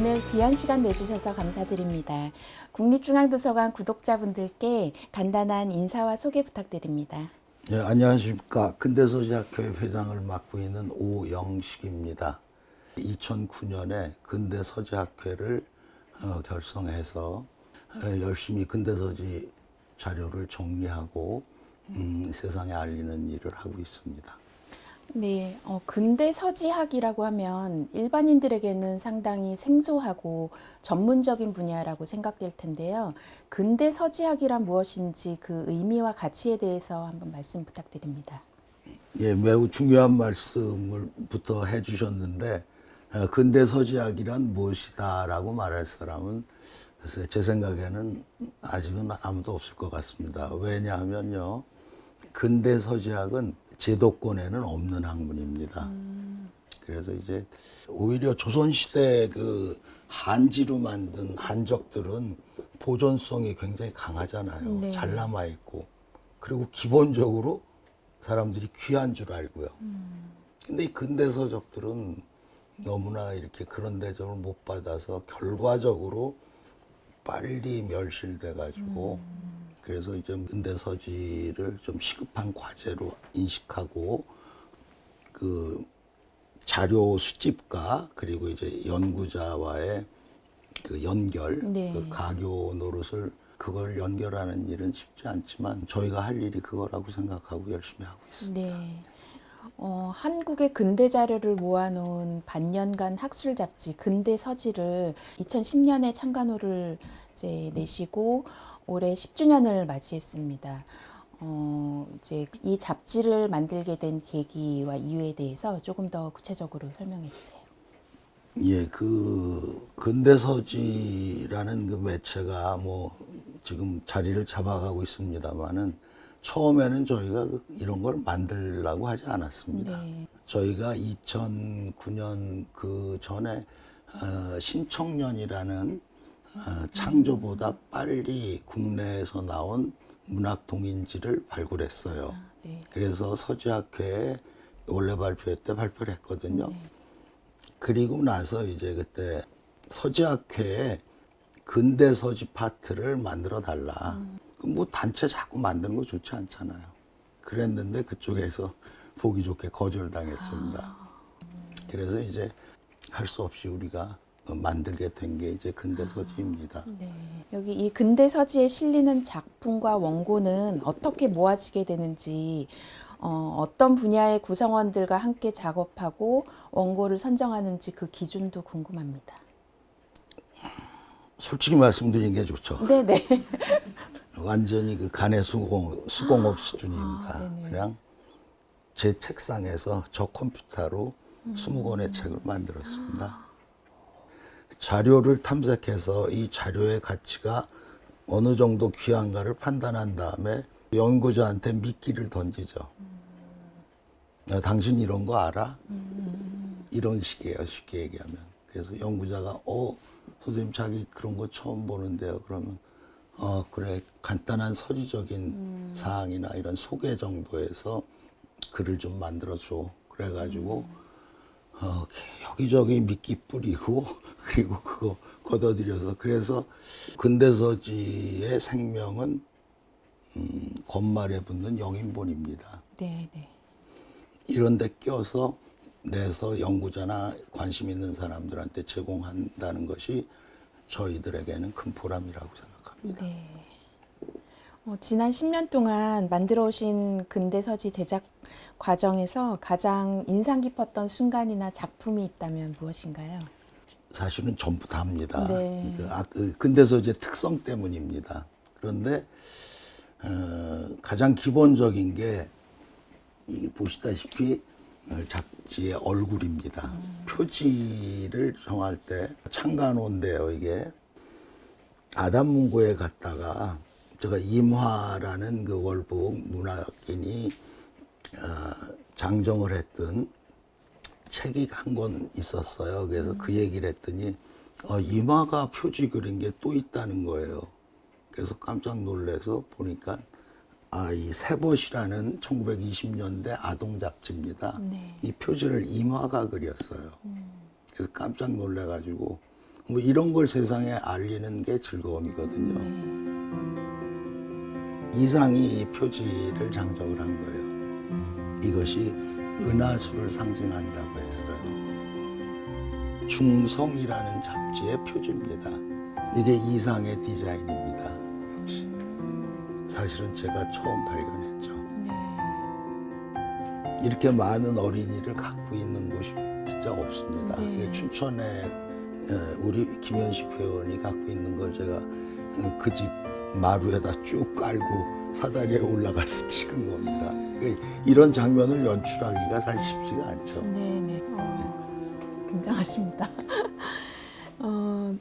오늘 귀한 시간 내주셔서 감사드립니다. 국립중앙도서관 구독자분들께 간단한 인사와 소개 부탁드립니다. 네, 안녕하십니까. 근대서지학회 회장을 맡고 있는 오영식입니다. 2009년에 근대서지학회를 결성해서 열심히 근대서지 자료를 정리하고 세상에 알리는 일을 하고 있습니다. 네, 근대서지학이라고 하면 일반인들에게는 상당히 생소하고 전문적인 분야라고 생각될 텐데요. 근대서지학이란 무엇인지 그 의미와 가치에 대해서 한번 말씀 부탁드립니다. 예, 매우 중요한 말씀을부터 해주셨는데 근대서지학이란 무엇이다라고 말할 사람은 글쎄 제 생각에는 아직은 아무도 없을 것 같습니다. 왜냐하면요, 근대서지학은 제도권에는 없는 학문입니다. 그래서 이제 오히려 조선시대 그 한지로 만든 한적들은 보존성이 굉장히 강하잖아요. 네. 잘 남아있고. 그리고 기본적으로 사람들이 귀한 줄 알고요. 근데 이 근대서적들은 너무나 이렇게 그런 대접을 못 받아서 결과적으로 빨리 멸실돼가지고 그래서 이제 근대서지를 좀 시급한 과제로 인식하고 그 자료 수집과 그리고 이제 연구자와의 그 연결, 네. 그 가교 노릇을 그걸 연결하는 일은 쉽지 않지만 저희가 할 일이 그거라고 생각하고 열심히 하고 있습니다. 네. 한국의 근대 자료를 모아놓은 반년간 학술 잡지 근대서지를 2010년에 창간호를 이제 내시고 올해 10주년을 맞이했습니다. 이제 이 잡지를 만들게 된 계기와 이유에 대해서 조금 더 구체적으로 설명해 주세요. 예, 그 근대서지라는 그 매체가 뭐 지금 자리를 잡아가고 있습니다만은 처음에는 저희가 이런 걸 만들려고 하지 않았습니다. 네. 저희가 2009년 그 전에 신청년이라는 창조보다 빨리 국내에서 나온 문학 동인지를 발굴했어요. 네. 그래서 서지학회에 원래 발표회 때 발표를 했거든요. 네. 그리고 나서 이제 그때 서지학회에 근대서지 파트를 만들어 달라. 뭐 단체 자꾸 만드는 거 좋지 않잖아요. 그랬는데 그쪽에서 보기 좋게 거절당했습니다. 그래서 이제 할 수 없이 우리가 만들게 된 게 이제 근대서지입니다. 네. 여기 이 근대서지에 실리는 작품과 원고는 어떻게 모아지게 되는지, 어떤 분야의 구성원들과 함께 작업하고 원고를 선정하는지 그 기준도 궁금합니다. 솔직히 말씀드리는 게 좋죠. 네네. 완전히 그 간의 수공업 수준입니다. 네네. 그냥 제 책상에서 저 컴퓨터로 20권의 책을 만들었습니다. 자료를 탐색해서 이 자료의 가치가 어느 정도 귀한가를 판단한 다음에 연구자한테 미끼를 던지죠. 야, 당신 이런 거 알아? 이런 식이에요, 쉽게 얘기하면. 그래서 연구자가 선생님 자기 그런 거 처음 보는데요. 그러면 그래, 간단한 서지적인 사항이나 이런 소개 정도에서 글을 좀 만들어줘. 그래가지고 여기저기 미끼 뿌리고 그리고 그거 걷어들여서 그래서 근대서지의 생명은 겉말에 붙는 영인본입니다. 네네. 이런 데 껴서 내서 연구자나 관심 있는 사람들한테 제공한다는 것이 저희들에게는 큰 보람이라고 생각합니다. 네. 지난 10년 동안 만들어 오신 근대서지 제작 과정에서 가장 인상 깊었던 순간이나 작품이 있다면 무엇인가요? 사실은 전부 다입니다. 네. 그 근대서지의 특성 때문입니다. 그런데 가장 기본적인 게 보시다시피 잡지의 얼굴입니다. 표지를 정할 때 창간호인데요. 이게 아담문고에 갔다가 제가 임화라는 그 월북 문학인이 장정을 했던 책이 한 권 있었어요. 그래서 그 얘기를 했더니 임화가 표지 그린 게 또 있다는 거예요. 그래서 깜짝 놀라서 보니까 이 세벗이라는 1920년대 아동 잡지입니다. 네. 이 표지를 임화가 그렸어요. 그래서 깜짝 놀라가지고 뭐 이런 걸 세상에 알리는 게 즐거움이거든요. 이상이 이 표지를 장적을 한 거예요. 이것이 은하수를 상징한다고 했어요. 중성이라는 잡지의 표지입니다. 이게 이상의 디자인입니다. 역시 사실은 제가 처음 발견했죠. 네. 이렇게 많은 어린이를 갖고 있는 곳이 진짜 없습니다. 네. 이게 춘천에 우리 김현식 회원이 갖고 있는 걸 제가 그 집 마루에다 쭉 깔고 사다리에 올라가서 찍은 겁니다. 그러니까 이런 장면을 연출하기가 사실 쉽지가 않죠. 네네. 굉장하십니다.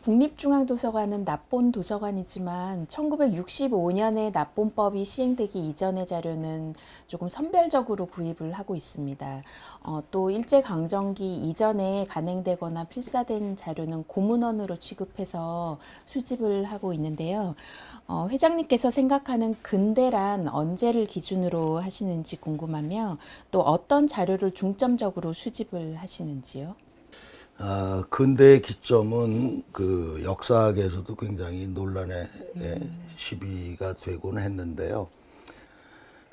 국립중앙도서관은 납본 도서관이지만 1965년에 납본법이 시행되기 이전의 자료는 조금 선별적으로 구입을 하고 있습니다. 또 일제강점기 이전에 간행되거나 필사된 자료는 고문원으로 취급해서 수집을 하고 있는데요. 회장님께서 생각하는 근대란 언제를 기준으로 하시는지 궁금하며 또 어떤 자료를 중점적으로 수집을 하시는지요? 근대의 기점은 그 역사학에서도 굉장히 논란의 시비가 되곤 했는데요.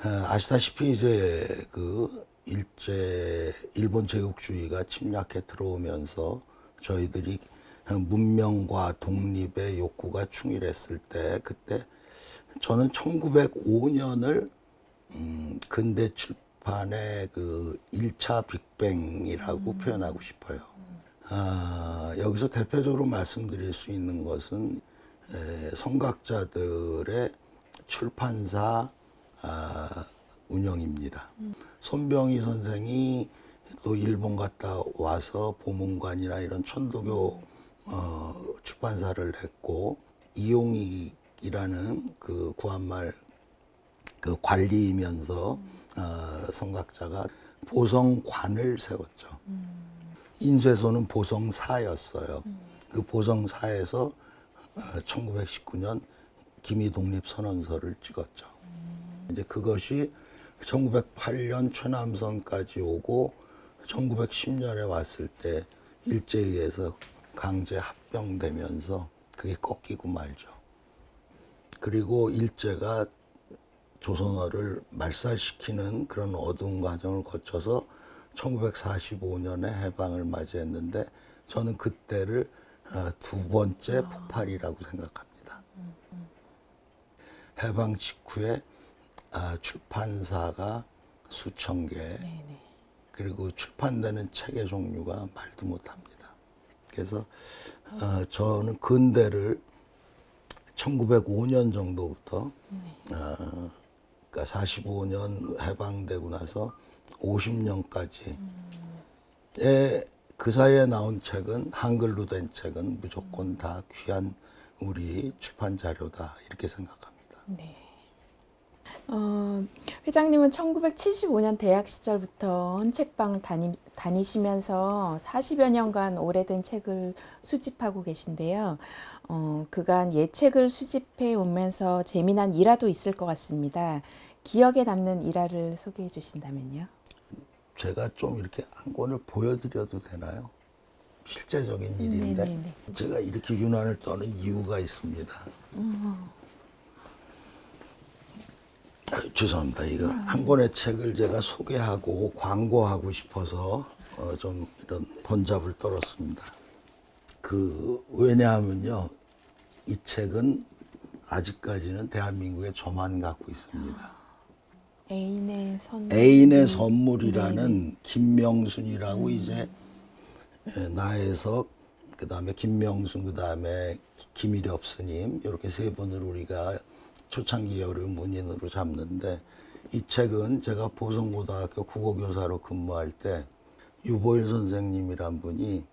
아시다시피 이제 그 일본 제국주의가 침략해 들어오면서 저희들이 문명과 독립의 욕구가 충일했을 때, 그때 저는 1905년을 근대 출판의 그 1차 빅뱅이라고 표현하고 싶어요. 여기서 대표적으로 말씀드릴 수 있는 것은 성각자들의 출판사 운영입니다. 손병희 선생이 또 일본 갔다 와서 보문관이나 이런 천도교 출판사를 했고, 이용익이라는 그 구한말 그 관리이면서 성각자가 보성관을 세웠죠. 인쇄소는 보성사였어요. 그 보성사에서 1919년 기미독립선언서를 찍었죠. 이제 그것이 1908년 최남선까지 오고 1910년에 왔을 때 일제에 의해서 강제 합병되면서 그게 꺾이고 말죠. 그리고 일제가 조선어를 말살시키는 그런 어두운 과정을 거쳐서 1945년에 해방을 맞이했는데 저는 그때를 두 번째 폭발이라고 생각합니다. 해방 직후에 출판사가 수천 개, 네네. 그리고 출판되는 책의 종류가 말도 못합니다. 그래서 저는 근대를 1905년 정도부터 그러니까 45년 해방되고 나서 50년까지의 그 사이에 나온 책은, 한글로 된 책은 무조건 다 귀한 우리 출판 자료다, 이렇게 생각합니다. 네. 회장님은 1975년 대학 시절부터 헌책방 다니시면서 40여 년간 오래된 책을 수집하고 계신데요. 그간 예책을 수집해 오면서 재미난 일화도 있을 것 같습니다. 기억에 남는 일화를 소개해 주신다면요. 제가 좀 이렇게 한 권을 보여드려도 되나요? 실제적인 일인데 네네네. 제가 이렇게 유난을 떠는 이유가 있습니다. 죄송합니다. 이거 한 권의 책을 제가 소개하고 광고하고 싶어서 좀 이런 번잡을 떨었습니다. 왜냐하면요, 이 책은 아직까지는 대한민국에 저만 갖고 있습니다. 애인의 선물이라는 김명순이라고 이제 나혜석, 그 다음에 김명순, 그 다음에 김일엽 스님, 이렇게 세 분을 우리가 초창기 여류 문인으로 잡는데, 이 책은 제가 보성고등학교 국어교사로 근무할 때 유보일 선생님이란 분이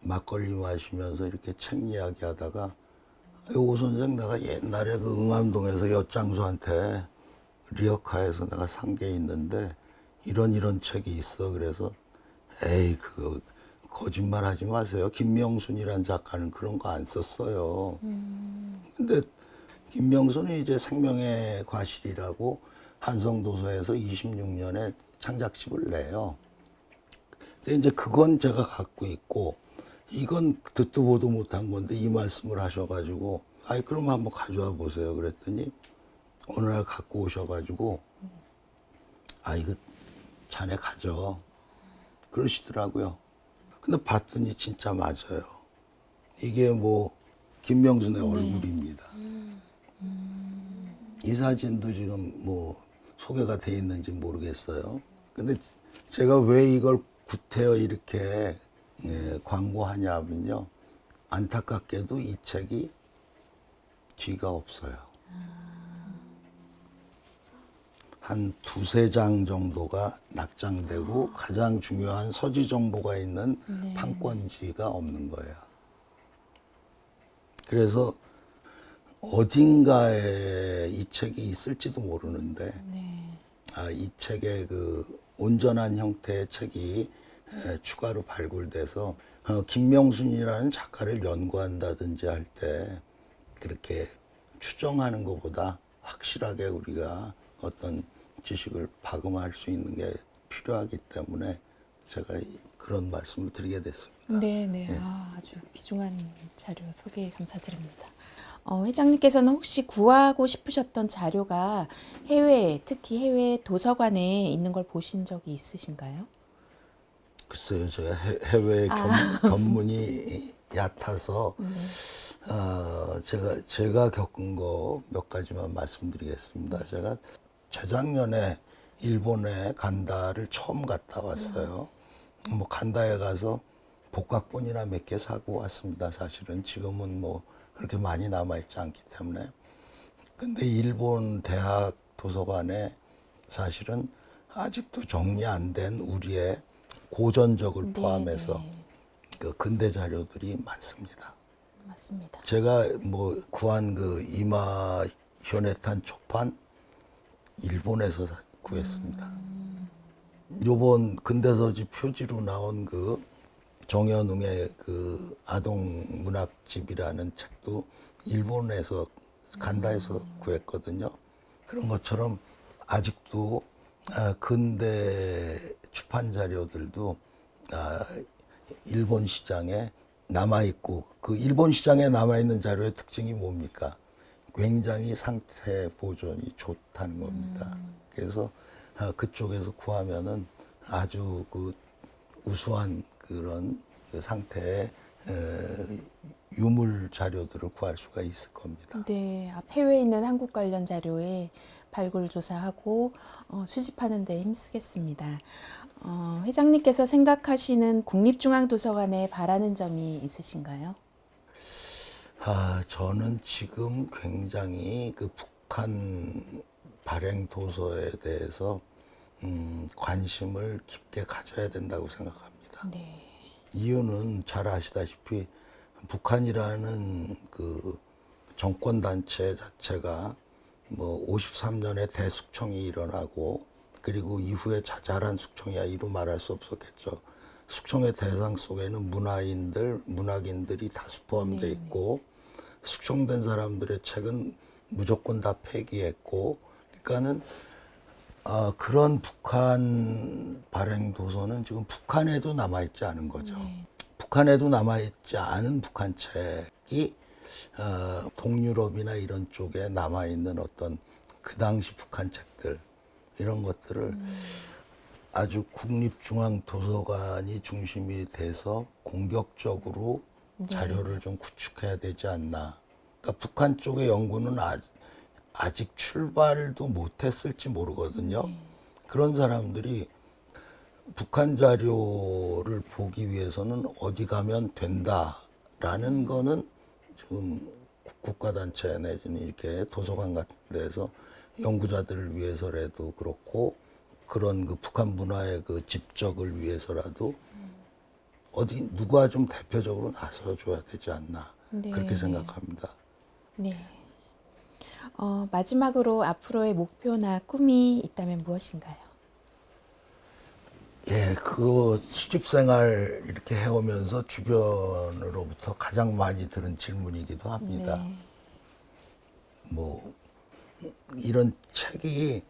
막걸리 마시면서 이렇게 책 이야기 하다가, 오 선생, 내가 옛날에 그 응암동에서 엿장수한테 리어카에서 내가 산 게 있는데 이런 책이 있어. 그래서 에이, 그거 거짓말 하지 마세요. 김명순이란 작가는 그런 거 안 썼어요. 근데 김명순이 이제 생명의 과실이라고 한성도서에서 26년에 창작집을 내요. 근데 이제 그건 제가 갖고 있고, 이건 듣도 보도 못한 건데 이 말씀을 하셔가지고 아이 그럼 한번 가져와 보세요. 그랬더니 어느 날 갖고 오셔가지고 아 이거 자네 가져 그러시더라고요. 근데 봤더니 진짜 맞아요. 이게 뭐 김명순의 얼굴입니다. 이 사진도 지금 뭐 소개가 돼 있는지 모르겠어요. 근데 제가 왜 이걸 구태여 이렇게 광고하냐면요. 안타깝게도 이 책이 뒤가 없어요. 한 두세 장 정도가 낙장되고 가장 중요한 서지 정보가 있는 판권지가 없는 거예요. 그래서 어딘가에 이 책이 있을지도 모르는데 이 책의 그 온전한 형태의 책이 추가로 발굴돼서 김명순이라는 작가를 연구한다든지 할 때 그렇게 추정하는 것보다 확실하게 우리가 어떤 지식을 박음할 수 있는 게 필요하기 때문에 제가 그런 말씀을 드리게 됐습니다. 네. 아주 귀중한 자료 소개 감사드립니다. 회장님께서는 혹시 구하고 싶으셨던 자료가 특히 해외 도서관에 있는 걸 보신 적이 있으신가요? 글쎄요, 제가 해외 견문이 얕아서 제가 겪은 거 몇 가지만 말씀드리겠습니다. 제가 재작년에 일본에 간다를 처음 갔다 왔어요. 뭐 간다에 가서 복각본이나 몇 개 사고 왔습니다. 사실은 지금은 뭐 그렇게 많이 남아있지 않기 때문에. 근데 일본 대학 도서관에 사실은 아직도 정리 안 된 우리의 고전적을 포함해서 그 근대 자료들이 많습니다. 맞습니다. 제가 뭐 구한 그 이마 현해탄 초판 일본에서 구했습니다. 요번 근대서지 표지로 나온 그 정현웅의 그 아동 문학집이라는 책도 일본에서 간다에서 구했거든요. 그런 것처럼 아직도 근대 출판 자료들도 일본 시장에 남아있고 그 일본 시장에 남아있는 자료의 특징이 뭡니까? 굉장히 상태 보존이 좋다는 겁니다. 그래서 그쪽에서 구하면은 아주 그 우수한 그런 그 상태의 유물 자료들을 구할 수가 있을 겁니다. 네, 해외에 있는 한국 관련 자료에 발굴 조사하고 수집하는 데 힘쓰겠습니다. 회장님께서 생각하시는 국립중앙도서관에 바라는 점이 있으신가요? 저는 지금 굉장히 그 북한 발행 도서에 대해서 관심을 깊게 가져야 된다고 생각합니다. 네. 이유는 잘 아시다시피 북한이라는 그 정권 단체 자체가 뭐 53년에 대숙청이 일어나고 그리고 이후에 자잘한 숙청이야 이루 말할 수 없었겠죠. 숙청의 대상 속에는 문학인들이 다수 포함되어 있고 숙청된 사람들의 책은 무조건 다 폐기했고 그러니까는 그런 북한 발행 도서는 지금 북한에도 남아있지 않은 거죠. 북한에도 남아있지 않은 북한 책이 동유럽이나 이런 쪽에 남아있는 어떤 그 당시 북한 책들 이런 것들을 아주 국립중앙도서관이 중심이 돼서 공격적으로 자료를 좀 구축해야 되지 않나. 그러니까 북한 쪽의 연구는 아직 출발도 못했을지 모르거든요. 그런 사람들이 북한 자료를 보기 위해서는 어디 가면 된다라는 거는 지금 국가단체 내지는 이렇게 도서관 같은 데서 연구자들을 위해서라도 그렇고 그런 그 북한 문화의 그 집적을 위해서라도 어디 누가 좀 대표적으로 나서줘야 되지 않나 그렇게 생각합니다. 네. 마지막으로 앞으로의 목표나 꿈이 있다면 무엇인가요? 예, 그 수집 생활 이렇게 해오면서 주변으로부터 가장 많이 들은 질문이기도 합니다. 네. 뭐 이런 책이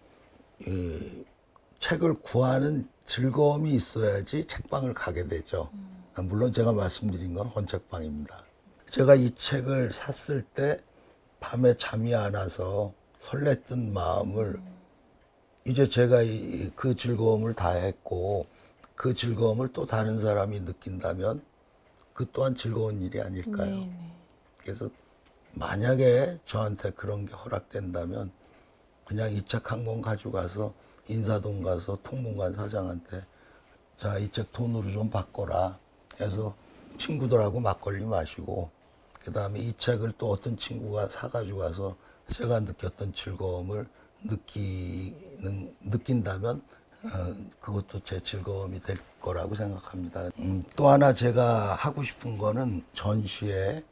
책을 구하는 즐거움이 있어야지 책방을 가게 되죠. 물론 제가 말씀드린 건 헌책방입니다. 제가 이 책을 샀을 때 밤에 잠이 안 와서 설렜던 마음을 이제 제가 그 즐거움을 다 했고 그 즐거움을 또 다른 사람이 느낀다면 그 또한 즐거운 일이 아닐까요? 네네. 그래서 만약에 저한테 그런 게 허락된다면 그냥 이 책 한 권 가져가서 인사동 가서 통문관 사장한테 자, 이 책 돈으로 좀 바꿔라 해서 친구들하고 막걸리 마시고 그 다음에 이 책을 또 어떤 친구가 사가지고 와서 제가 느꼈던 즐거움을 느낀다면 그것도 제 즐거움이 될 거라고 생각합니다. 또 하나 제가 하고 싶은 거는 전시에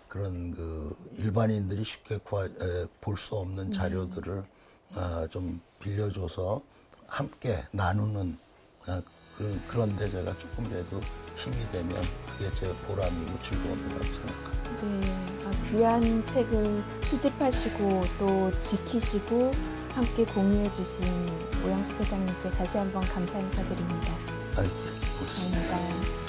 그런 그 일반인들이 쉽게 볼 수 없는 자료들을 좀 빌려줘서 함께 나누는 그런데 제가 조금이라도 힘이 되면 그게 제 보람이고 즐거움이라고 생각합니다. 네, 귀한 책을 수집하시고 또 지키시고 함께 공유해 주신 오영식 회장님께 다시 한번 감사 인사드립니다. 고맙습니다. 감사합니다.